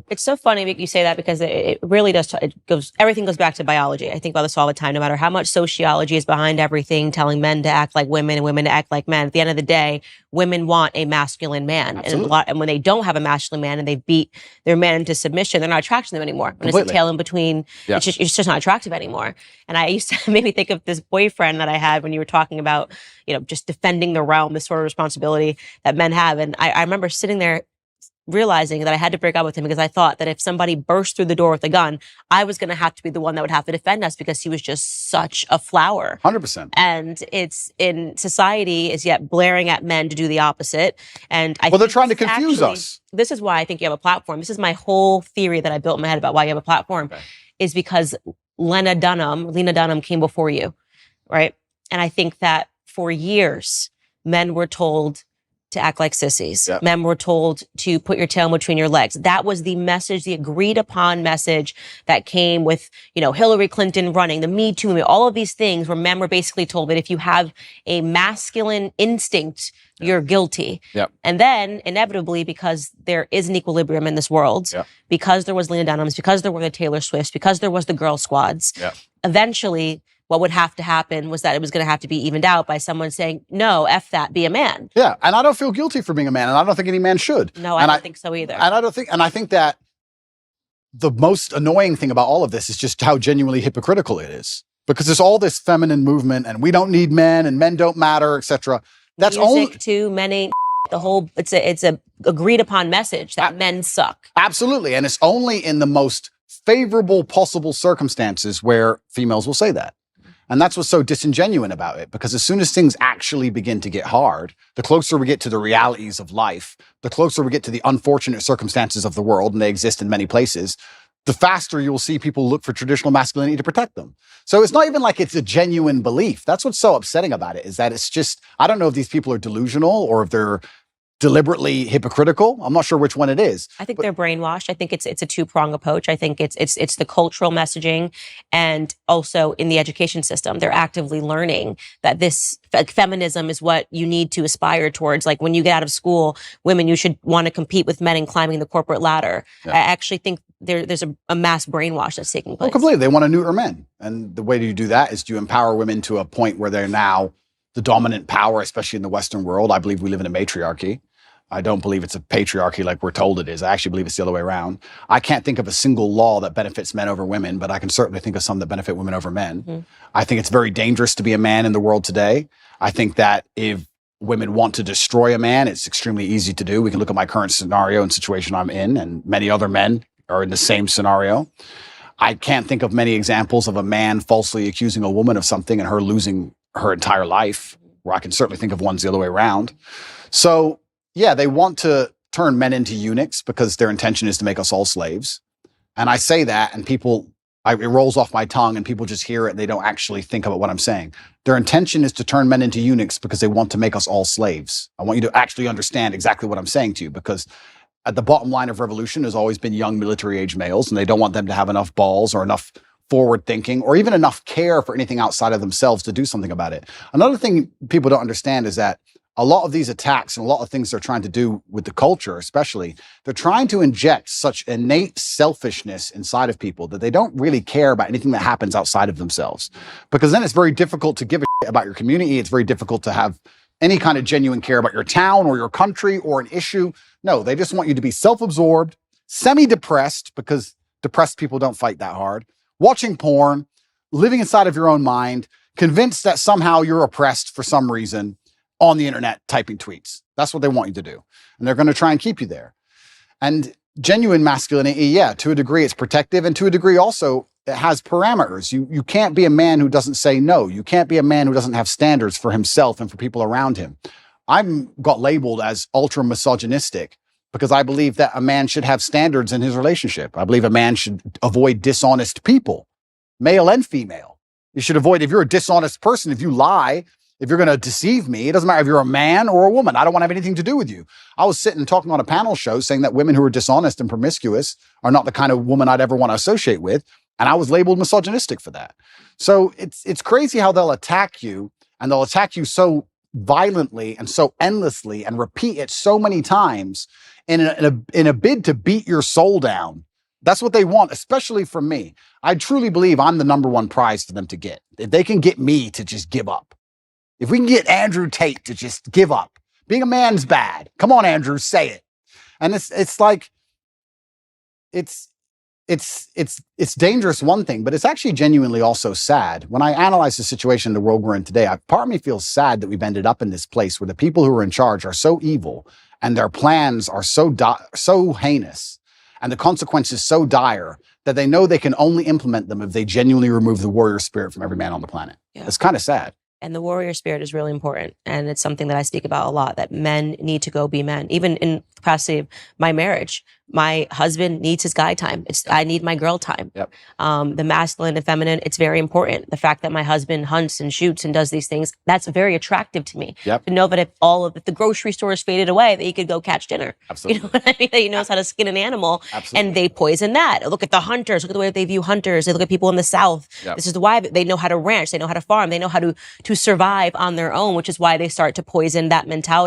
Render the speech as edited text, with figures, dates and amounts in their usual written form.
It's so funny that you say that because it really does. Everything goes back to biology. I think about this all the time, no matter how much sociology is behind everything, telling men to act like women and women to act like men. At the end of the day, women want a masculine man. And when they don't have a masculine man and they beat their man into submission, they're not attracted to them anymore. When it's a tail in between, it's just not attractive anymore. And I used to maybe think of this boyfriend that I had when you were talking about, just defending the realm, this sort of responsibility that men have. And I remember sitting there realizing that I had to break up with him because I thought that if somebody burst through the door with a gun, I was going to have to be the one that would have to defend us because he was just such a flower. 100%. And it's in society is yet blaring at men to do the opposite. And they're trying to confuse us. This is why I think you have a platform. This is my whole theory that I built in my head about why you have a platform is because Lena Dunham came before you, right? And I think that for years, men were told to act like sissies. Yep. Men were told to put your tail in between your legs. That was the message, the agreed upon message that came with, Hillary Clinton running, the Me Too movement, all of these things where men were basically told that if you have a masculine instinct, you're guilty. Yep. And then inevitably, because there is an equilibrium in this world, because there was Lena Dunham's, because there were the Taylor Swifts, because there was the girl squads, eventually what would have to happen was that it was going to have to be evened out by someone saying, no, F that, be a man. Yeah, and I don't feel guilty for being a man, and I don't think any man should. No, I don't think so either. And I think that the most annoying thing about all of this is just how genuinely hypocritical it is. Because there's all this feminine movement, and we don't need men, and men don't matter, etc. That's music too, men ain't the whole, it's a agreed upon message that men suck. Absolutely, and it's only in the most favorable possible circumstances where females will say that. And that's what's so disingenuous about it, because as soon as things actually begin to get hard, the closer we get to the realities of life, the closer we get to the unfortunate circumstances of the world, and they exist in many places, the faster you'll see people look for traditional masculinity to protect them. So it's not even like it's a genuine belief. That's what's so upsetting about it, is that it's just, I don't know if these people are delusional or if they're deliberately hypocritical. I'm not sure which one it is. I think they're brainwashed. I think it's a two-pronged approach. I think it's the cultural messaging, and also in the education system, they're actively learning that this feminism is what you need to aspire towards. Like when you get out of school, women, you should want to compete with men in climbing the corporate ladder. I actually think there's a mass brainwash that's taking place. Oh, completely. They want to neuter men. And the way you do that is you empower women to a point where they're now the dominant power, especially in the Western world. I believe we live in a matriarchy. I don't believe it's a patriarchy like we're told it is. I actually believe it's the other way around. I can't think of a single law that benefits men over women, but I can certainly think of some that benefit women over men. Mm-hmm. I think it's very dangerous to be a man in the world today. I think that if women want to destroy a man, it's extremely easy to do. We can look at my current scenario and situation I'm in, and many other men are in the same scenario. I can't think of many examples of a man falsely accusing a woman of something and her losing her entire life, where I can certainly think of ones the other way around. So, yeah, they want to turn men into eunuchs because their intention is to make us all slaves. And I say that, and it rolls off my tongue, and people just hear it and they don't actually think about what I'm saying. Their intention is to turn men into eunuchs because they want to make us all slaves. I want you to actually understand exactly what I'm saying to you, because at the bottom line of revolution has always been young military-age males, and they don't want them to have enough balls or enough forward thinking or even enough care for anything outside of themselves to do something about it. Another thing people don't understand is that a lot of these attacks and a lot of things they're trying to do with the culture, especially, they're trying to inject such innate selfishness inside of people that they don't really care about anything that happens outside of themselves. Because then it's very difficult to give a shit about your community. It's very difficult to have any kind of genuine care about your town or your country or an issue. No, they just want you to be self-absorbed, semi-depressed, because depressed people don't fight that hard, watching porn, living inside of your own mind, convinced that somehow you're oppressed for some reason, on the internet typing tweets. That's what they want you to do. And they're going to try and keep you there. And genuine masculinity, yeah, to a degree it's protective, and to a degree also it has parameters. You can't be a man who doesn't say no. You can't be a man who doesn't have standards for himself and for people around him. I'm got labeled as ultra misogynistic because I believe that a man should have standards in his relationship. I believe a man should avoid dishonest people, male and female. You should avoid, if you're a dishonest person, if you lie, if you're going to deceive me, it doesn't matter if you're a man or a woman. I don't want to have anything to do with you. I was sitting talking on a panel show saying that women who are dishonest and promiscuous are not the kind of woman I'd ever want to associate with. And I was labeled misogynistic for that. So it's crazy how they'll attack you, and they'll attack you so violently and so endlessly and repeat it so many times in a bid to beat your soul down. That's what they want, especially from me. I truly believe I'm the number one prize for them to get. If they can get me to just give up. If we can get Andrew Tate to just give up. Being a man's bad. Come on, Andrew, say it. And it's like, it's dangerous, one thing, but it's actually genuinely also sad. When I analyze the situation in the world we're in today, part of me feels sad that we've ended up in this place where the people who are in charge are so evil and their plans are so heinous and the consequences so dire that they know they can only implement them if they genuinely remove the warrior spirit from every man on the planet. Yeah. It's kind of sad. And the warrior spirit is really important. And it's something that I speak about a lot, that men need to go be men. Even in the capacity of my marriage, my husband needs his guy time. I need my girl time. Yep. The masculine and feminine, it's very important. The fact that my husband hunts and shoots and does these things, that's very attractive to me. Yep. To know that if the grocery store is faded away, that he could go catch dinner. Absolutely. You know what I mean? That he knows how to skin an animal. Absolutely. And they poison that. Look at the hunters. Look at the way they view hunters. They look at people in the South. Yep. This is why they know how to ranch. They know how to farm. They know how to survive on their own, which is why they start to poison that mentality.